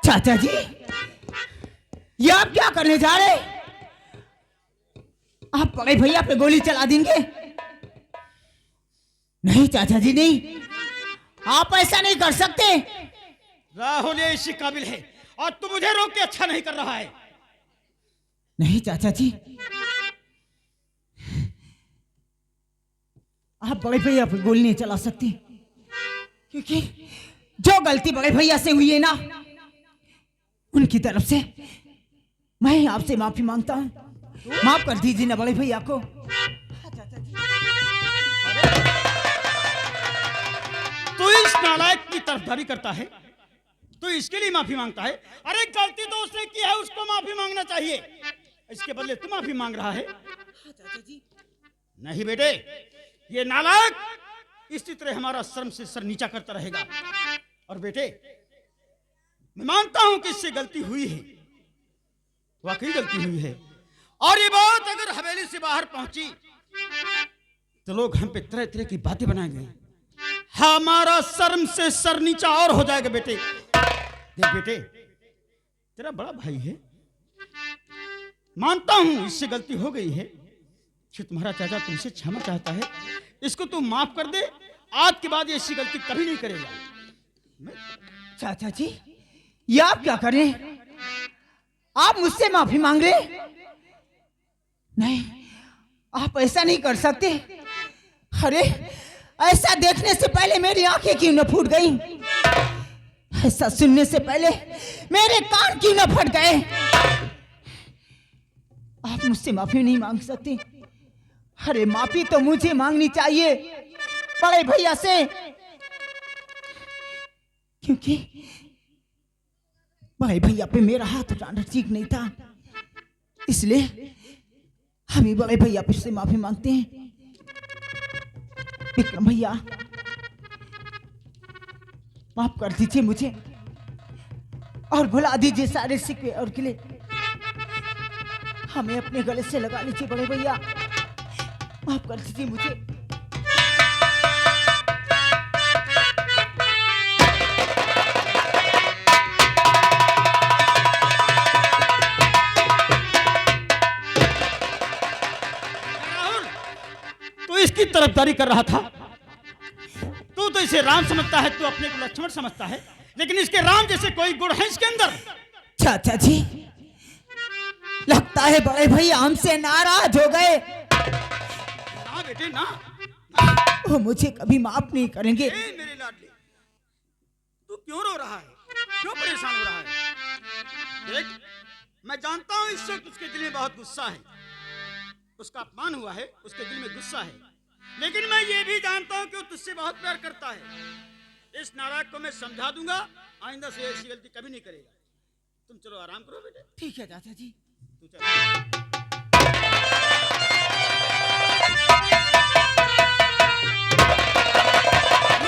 चाचा जी, ये आप क्या करने जा रहे? आप बड़े भैया पे गोली चला देंगे? नहीं चाचा जी, नहीं, आप ऐसा नहीं कर सकते। राहुल ये इसी काबिल है और तू मुझे रोक के अच्छा नहीं कर रहा है। नहीं चाचा जी, आप बड़े भैया पे गोली नहीं चला सकते, क्योंकि जो गलती बड़े भैया से हुई है ना, उनकी तरफ से मैं आपसे माफी मांगता हूँ। माफ कर दीजिए ना बड़े भैया को। तू इस नालायक की तरफदारी करता है, तू इसके लिए माफी मांगता है? अरे गलती तो उसने की है, उसको माफी मांगना चाहिए। इसके बदले तू माफी मांग रहा है? नहीं बेटे, ये नालायक इसी तरह हमारा शर्म से सर नीचा करता रहेगा। और बेटे, मैं मानता हूं कि इससे गलती हुई है, वाकई गलती हुई है। और ये बात अगर हवेली से बाहर पहुंची तो लोग हम पे तरह तरह की बातें बनाएंगे, हमारा शर्म से सर नीचा और हो जाएगा। बेटे देख बेटे, तेरा बड़ा भाई है, मानता हूं इससे गलती हो गई है, कि तुम्हारा चाचा तुमसे क्षमा चाहता है, इसको तुम माफ कर दे। आज के बाद ये ऐसी गलती कभी नहीं करेगा। चाचा जी, ये आप क्या कर रहे हैं? आप मुझसे माफी मांग रहे? नहीं, आप ऐसा नहीं कर सकते। अरे ऐसा देखने से पहले मेरी आंखें क्यों न फूट गई? ऐसा सुनने से पहले मेरे कान क्यों न फट गए? आप मुझसे माफी नहीं मांग सकते। अरे माफी तो मुझे मांगनी चाहिए बड़े भैया से, क्योंकि बड़े भैया पे मेरा हाथ उठाना ठीक नहीं था। इसलिए हम ही बड़े भैया पे से माफी मांगते हैं। विक्रम भैया, माफ कर दीजिए मुझे और भुला दीजिए सारे सिकवे और गिले। हमें अपने गले से लगा लीजिए बड़े भैया, माफ कर दीजिए मुझे। राहुल, तू इसकी तरफदारी कर रहा था। तू तो इसे राम समझता है, तू अपने को लक्ष्मण समझता है, लेकिन इसके राम जैसे कोई गुण है इसके अंदर। चाचा जी, लगता है बड़े भैया हमसे नाराज हो गए। ना बेटे ना, वो मुझे कभी माफ नहीं करेंगे। मेरे लाडले, तू क्यों रो रहा है, क्यों परेशान हो रहा है? देख, मैं जानता हूं इस वक्त उसके दिल में बहुत गुस्सा है, उसका अपमान हुआ है, उसके दिल में गुस्सा है, लेकिन मैं ये भी जानता हूं कि वो तुझसे बहुत प्यार करता है। इस नाराज को मैं समझा दूंगा, आइंदा से ऐसी गलती कभी नहीं करेगा। तुम चलो आराम करो बेटे। ठीक है चाचा जी। तू चल।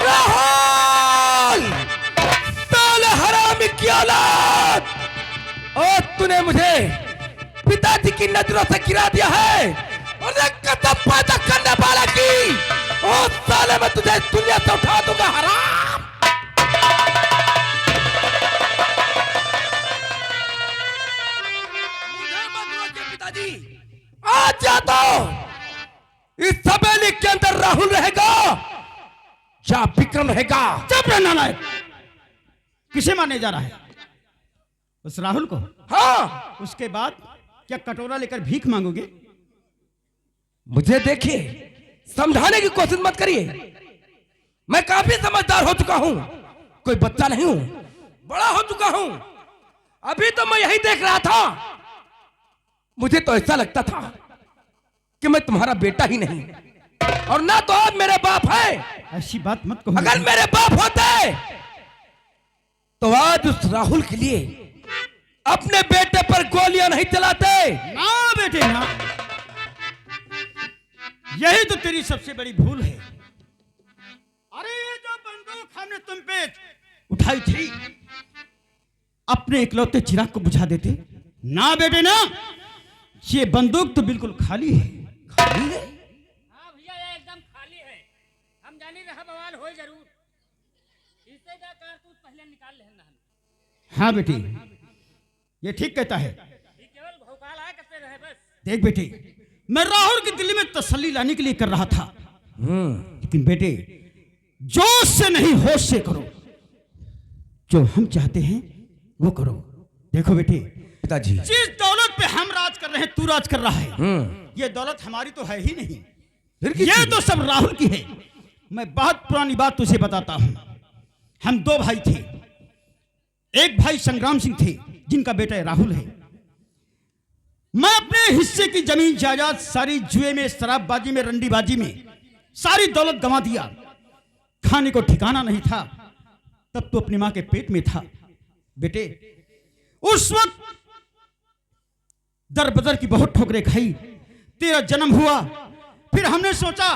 राहुल, साले हरामी की औलाद! और तूने मुझे पिताजी की नजरों से गिरा दिया है और एक कदम पैदा करने वाला की, और साले मैं तुझे इस दुनिया से उठा दूंगा, हराम! मुझे मत रोकिए पिताजी, आज जा तो इस हवेली के अंदर राहुल रहेगा या विक्रम रहेगा? चुप रहना नालायक, किसे मारने जा रहा है? उस राहुल को? हाँ, उसके बाद क्या कटोरा लेकर भीख मांगोगे? मुझे देखिए, समझाने की कोशिश मत करिए। मैं काफी समझदार हो चुका हूं, कोई बच्चा नहीं हूं, बड़ा हो चुका हूं। अभी तो मैं यही देख रहा था, मुझे तो ऐसा लगता था कि मैं तुम्हारा बेटा ही नहीं, और ना तो आप मेरे बाप है। ऐसी बात मत कहो। अगर मेरे बाप होते तो आज उस राहुल के लिए अपने बेटे पर गोलियां नहीं चलाते। ना बेटे ना, यही तो तेरी सबसे बड़ी भूल है। अरे ये जो बंदूक हमने तुम पे उठाई थी, अपने इकलौते चिराग को बुझा देते। ना बेटे ना, ये बंदूक तो बिल्कुल खाली है। खाली है? हाँ भैया, ये एकदम खाली है। हम जानी रहा बवाल हो जरूर, इससे का कारतूस पहले निकाल लेना हम। हाँ बेटी, ये ठीक कहता है। ये केवल भौकाल है करते रहे बस। देख बेटे, मैं राहुल की दिल्ली में तसल्ली लाने के लिए कर रहा था, लेकिन बेटे जोश से नहीं होश से करो। जो हम चाहते हैं वो करो। देखो बेटे, पिताजी, जिस दौलत पे हम राज कर रहे हैं, तू राज कर रहा है, ये दौलत हमारी तो है ही नहीं, फिर ये तो सब राहुल की है। मैं बहुत पुरानी बात तुझे बताता हूं। हम दो भाई थे, एक भाई संग्राम सिंह थे जिनका बेटा राहुल है। मैं अपने हिस्से की जमीन जायदाद सारी जुए में, शराबबाजी में, रंडीबाजी में सारी दौलत गंवा दिया। खाने को ठिकाना नहीं था। तब तो अपनी मां के पेट में था। बेटे उस वक्त दर बदर की बहुत ठोकरें खाई, तेरा जन्म हुआ। फिर हमने सोचा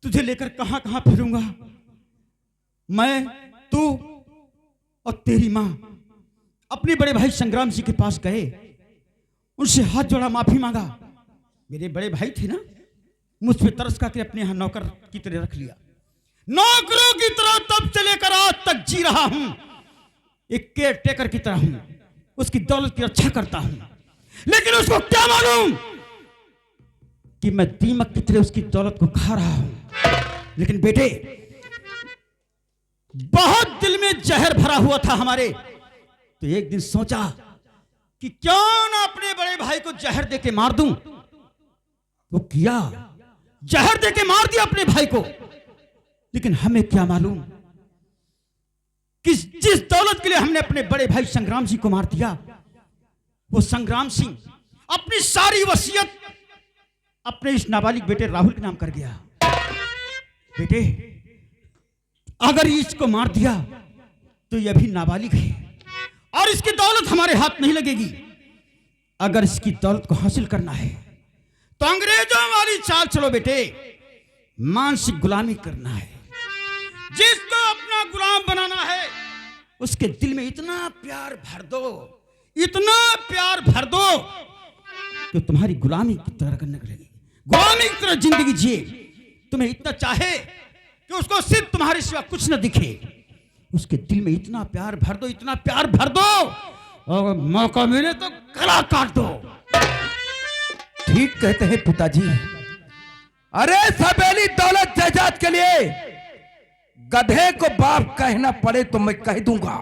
तुझे लेकर कहां कहां फिरूंगा। मैं, तू और तेरी मां अपने बड़े भाई संग्राम सिंह के पास गए, उनसे हाथ जोड़ा, माफी मांगा। मेरे बड़े भाई थे ना, मुझ पे तरस करके अपने यहां नौकर की तरह रख लिया। नौकरों की तरह तब से लेकर आज तक जी रहा हूं। एक केयर टेकर की तरह हूं, उसकी दौलत की रक्षा करता हूं। लेकिन उसको क्या मालूम कि मैं दीमक की तरह उसकी दौलत को खा रहा हूं। लेकिन बेटे बहुत दिल में जहर भरा हुआ था हमारे। तो एक दिन सोचा कि क्यों ना अपने बड़े भाई को जहर देके मार दूं। वो किया, जहर देके मार दिया अपने भाई को। लेकिन हमें क्या मालूम कि जिस दौलत के लिए हमने अपने बड़े भाई संग्राम सिंह को मार दिया, वो संग्राम सिंह अपनी सारी वसीयत अपने इस नाबालिग बेटे राहुल के नाम कर गया। बेटे अगर इसको मार दिया तो यह भी नाबालिग है और इसकी दौलत हमारे हाथ नहीं लगेगी। अगर इसकी दौलत को हासिल करना है तो अंग्रेजों वाली चाल चलो बेटे, मानसिक गुलामी करना है। जिसको अपना गुलाम बनाना है उसके दिल में इतना प्यार भर दो, इतना प्यार भर दो कि तुम्हारी गुलामी की तरह करने लगेगी, गुलामी की तरह जिंदगी जिए। तुम्हें इतना चाहे कि उसको सिर्फ तुम्हारे सिवा कुछ न दिखे। उसके दिल में इतना प्यार भर दो, इतना प्यार भर दो, और मौका मिले तो गला काट दो। ठीक कहते हैं पिताजी। अरे सवेली दौलत जायदाद के लिए गधे को बाप कहना पड़े तो मैं कह दूंगा।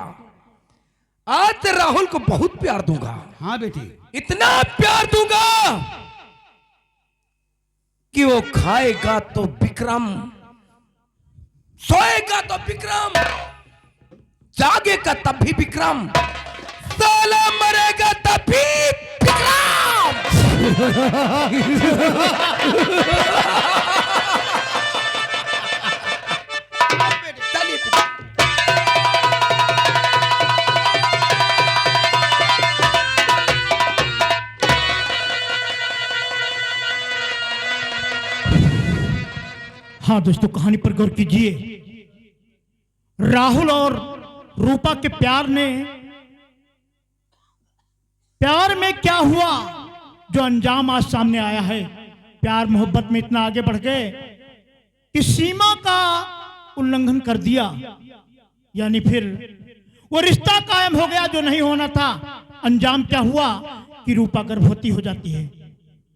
आज राहुल को बहुत प्यार दूंगा। हाँ बेटी, इतना प्यार दूंगा कि वो खाएगा तो विक्रम, सोएगा तो विक्रम, जागेगा तब भी विक्रम, साला मरेगा तब भी विक्रम। चलिए पिता। हाँ दोस्तों, कहानी पर गौर कीजिए। राहुल और रूपा के प्यार में क्या हुआ जो अंजाम आज सामने आया है। प्यार मोहब्बत में इतना आगे बढ़ गए कि सीमा का उल्लंघन कर दिया, यानी फिर वो रिश्ता कायम हो गया जो नहीं होना था। अंजाम क्या हुआ कि रूपा गर्भवती हो जाती है,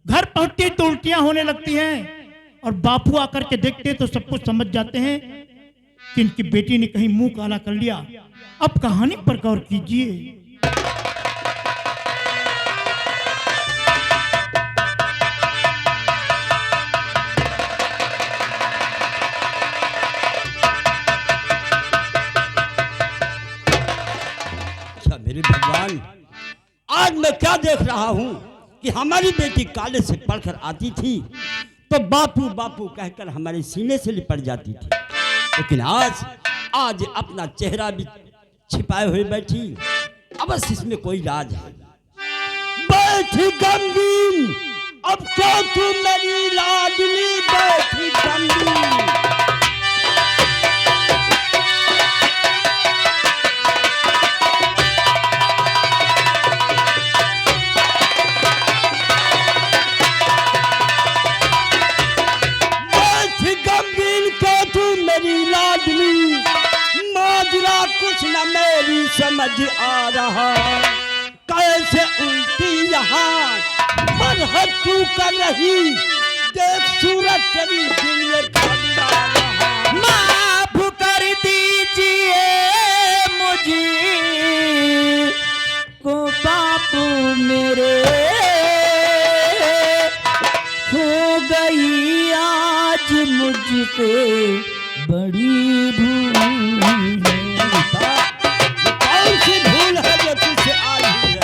घर पहुंचती तो उल्टियां होने लगती हैं, और बापू आकर के देखते तो सब कुछ समझ जाते हैं कि इनकी बेटी ने कहीं मुंह काला कर लिया। अब कहानी पर गौर कीजिए। अच्छा मेरे भगवान, आज मैं क्या देख रहा हूं कि हमारी बेटी कॉलेज से पढ़कर आती थी तो बापू बापू कहकर हमारे सीने से लिपट जाती थी, लेकिन आज अपना चेहरा भी छिपाए हुए बैठी। अवश्य इसमें कोई राज है। बैठी गमगीन, अब क्या तू मेरी लाडली, बैठी गमगीन। कुछ न मेरी समझ आ रहा, कैसे उल्टी यहाँ मरहत तू कर रही, देख सूरत तेरी दिल में काबू आ रहा। माफ कर दीजिए मुझे को बापू मेरे, हो गई आज मुझसे बड़ी भूल है। कौन सी भूल है जो तुझसे आज हुई है?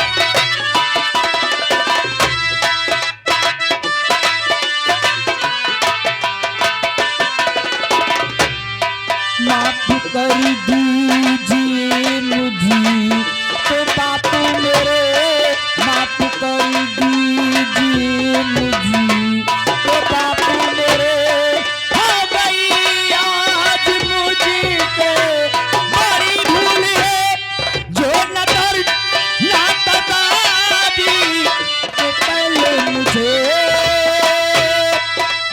माफ कर दीजिए मुझे तो बापू मेरे, माफ कर दीजिए मुझे तो बापू मेरे, हो गई आज मुझसे बड़ी भूल है। जो न कर ना बता दी तो पहले मुझे,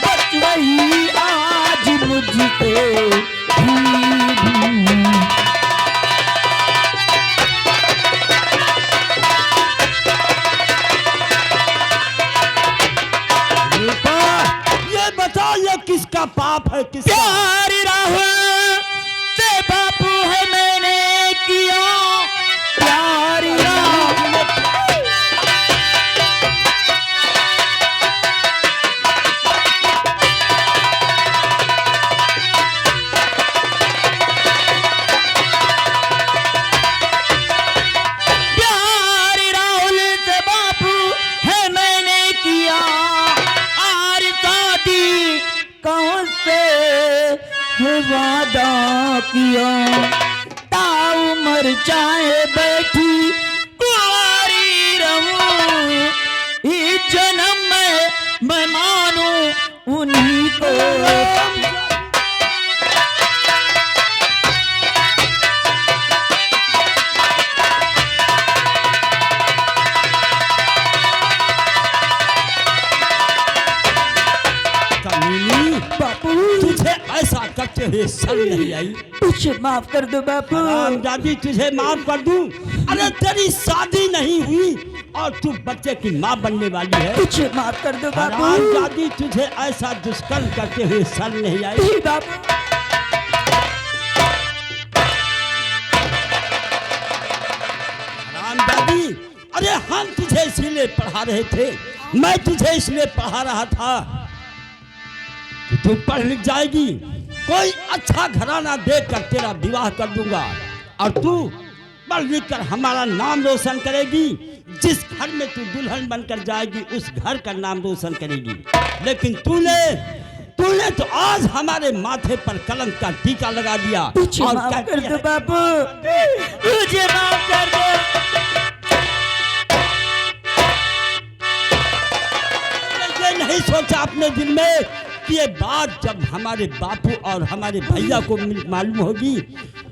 बच वही आज मुझसे ये बताओ ये किसका पाप है, किसका? प्यारी राहुल से बापू है मैंने किया, प्यारी राहुल प्यारी राहुल से बापू है मैंने किया, आर शादी कौन से है वादा किया, ताऊ मर जाए बैठी कुंवारी रहूं, इस जन्म में मैं मानूं उन्हीं को। कमीनी, बापू तुझे ऐसा करते हुए शर्म नहीं आई? मुझे माफ कर दो बापू। दादी तुझे माफ कर दूं? अरे तेरी शादी नहीं हुई और तू बच्चे की माँ बनने वाली है। मुझे माफ कर दो बापू। दादी तुझे ऐसा दुष्कर्म करते हुए शर्म नहीं आई? नहीं बापू। दादी अरे हम तुझे इसलिए पढ़ा रहे थे, मैं तुझे इसलिए पढ़ा रहा था कि तू पढ़ लिख जाएगी, कोई अच्छा घराना देख कर तेरा विवाह कर दूंगा और तू पढ़ लिख कर हमारा नाम रोशन करेगी। जिस घर में तू दुल्हन बनकर जाएगी उस घर का नाम रोशन करेगी। लेकिन तूने तो आज हमारे माथे पर कलंक का टीका लगा दिया। मुझे और माफ क्या कर किया दो है? बापू, मुझे माफ कर दो। ये नहीं सोचा अपने दिल में कि ये बात जब हमारे बापू और हमारे भैया को मालूम होगी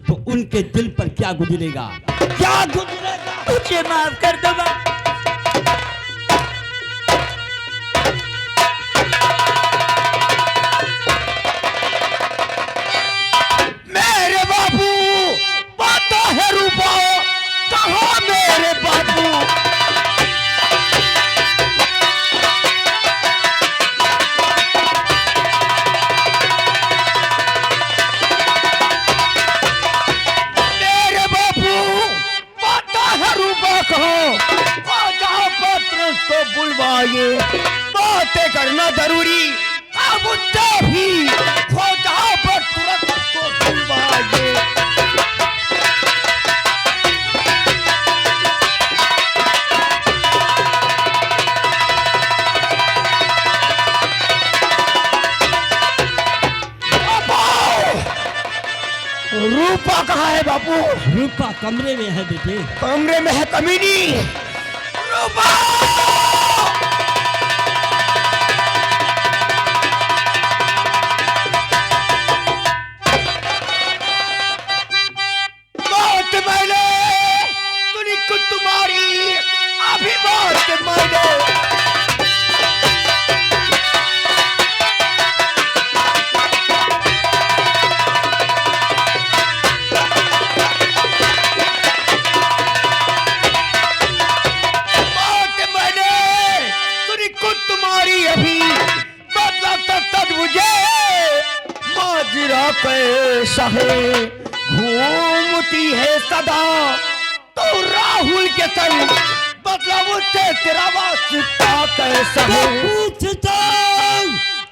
तो उनके दिल पर क्या गुजरेगा, क्या गुजरेगा। मुझे माफ कर दो बापू। मेरे बापू बात है रूपा, कहाँ मेरे बापू? मेरे बापू बात है रूपा, कहाँ जाओ पत्र उसको बुलवाइए, बातें करना जरूरी, अब उससे भी खो जाओ पर तुरंत उसको बुलवाइए। रूपा कहाँ है बापू? रूपा कमरे में है बेटे। कमरे में है कमीनी। रूपा बात मैंने सुनी कुछ तुम्हारी, अभी बात मैंने है, घूमती है सदा तो राहुल के संग, बदला मुझसे तेरा वास्ता कैसा तो है। पूछता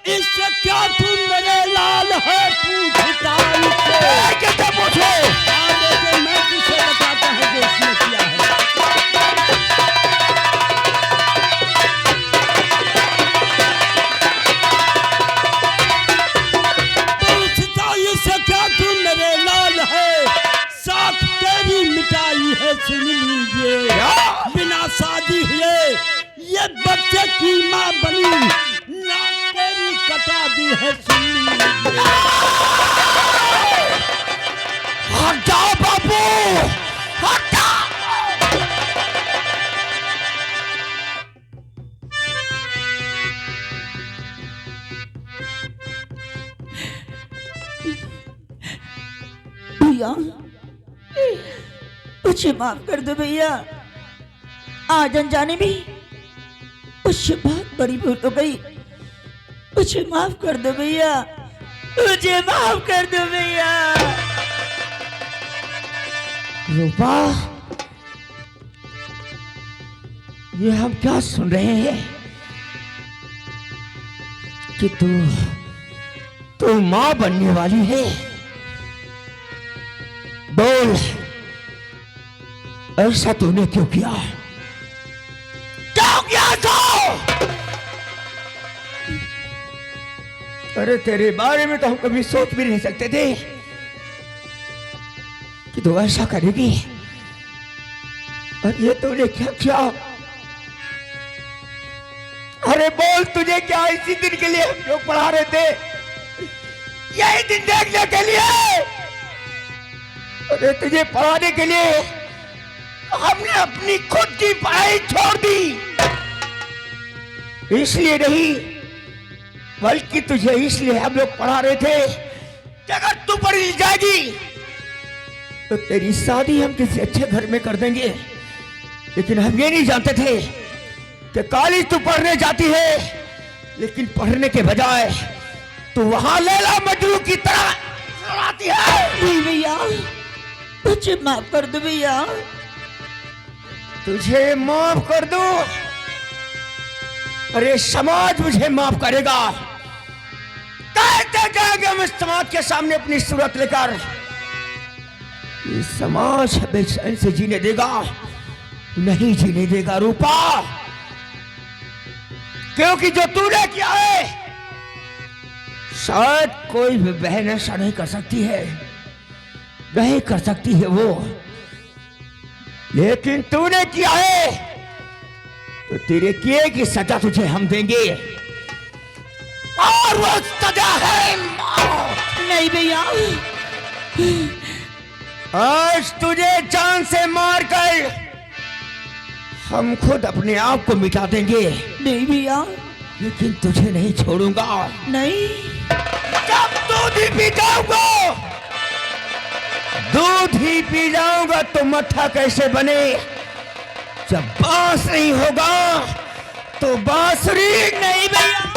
इससे क्या तू मेरे लाल है, पूछता इससे कैसे पूछे? लेकिन मैं तुझे बताता हूँ जो इसने किया है। पूछता इससे क्या तू मेरे लाल है, साथ तेरी मिटाई है सुन लीजिए, बिना शादी हुए ये बच्चे की माँ बनी, ना तेरी कटा दी है सुन लीजिए। हटाओ बाबू, हटाओ। भैया मुझे माफ कर दो भैया, आज अनजाने में मुझसे बहुत बड़ी भूल हो गई, मुझे माफ कर दो भैया, मुझे माफ कर दो भैया। रूपा, ये हम क्या सुन रहे हैं कि तू मां बनने वाली है? बोल, ऐसा तूने क्यों किया? क्यों किया तो? अरे तेरे बारे में तो हम कभी सोच भी नहीं सकते थे कि तू ऐसा करेगी, और ये तूने क्या किया? अरे बोल, तुझे क्या इसी दिन के लिए हम लोग पढ़ा रहे थे, यही दिन देखने के लिए? अरे तुझे पढ़ाने के लिए हमने अपनी खुद की पढ़ाई छोड़ दी, इसलिए नहीं बल्कि तुझे इसलिए हम लोग पढ़ा रहे थे कि अगर तू पढ़ जाएगी तो तेरी शादी हम किसी अच्छे घर में कर देंगे। लेकिन हम ये नहीं जानते थे कि कॉलेज तू पढ़ने जाती है, लेकिन पढ़ने के बजाय तू वहां लैला मजनू की तरह लड़ाती है। नहीं भैया, मुझे माफ कर दो भैया। तुझे माफ कर दो? अरे समाज मुझे माफ करेगा? कहते जाएंगे हम इस समाज के सामने अपनी सूरत लेकर, ये समाज हमें चैन से जीने देगा? नहीं जीने देगा रूपा, क्योंकि जो तूने किया है शायद कोई भी बहन ऐसा नहीं कर सकती है, नहीं कर सकती है वो, लेकिन तूने किया है तो तेरे किए की सजा तुझे हम देंगे, और वो सजा है मौत। नहीं भैया, आज तुझे जान से मार कर हम खुद अपने आप को मिटा देंगे, नहीं भैया, लेकिन तुझे नहीं छोड़ूंगा। नहीं। जब दूध ही पी जाऊंगा, दूध ही पी जाऊंगा तो मट्ठा कैसे बने? जब बांस नहीं होगा तो बांसुरी नहीं भैया।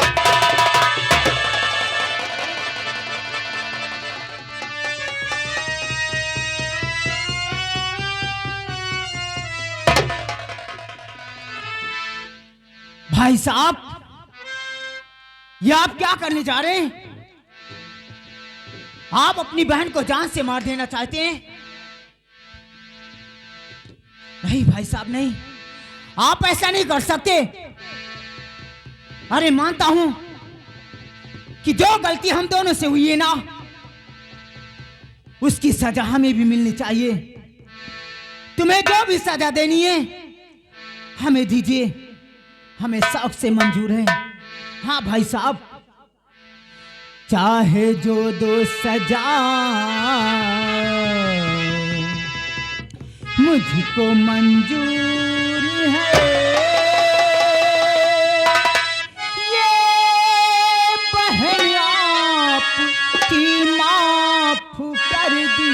भाई साहब, ये आप क्या करने जा रहे हैं? आप अपनी बहन को जान से मार देना चाहते हैं? नहीं भाई साहब, नहीं, आप ऐसा नहीं कर सकते। अरे मानता हूं कि जो गलती हम दोनों से हुई है ना, उसकी सजा हमें भी मिलनी चाहिए। तुम्हें जो भी सजा देनी है हमें दीजिए, हमें शौक से मंजूर है। हाँ भाई साहब, चाहे जो दो सजा मुझको मंजूर है। ये बहन आप की माफ कर दी।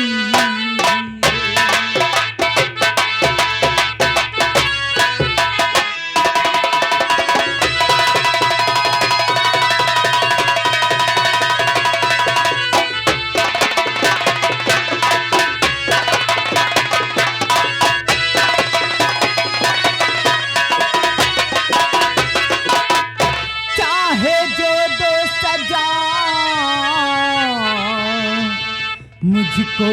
तुझको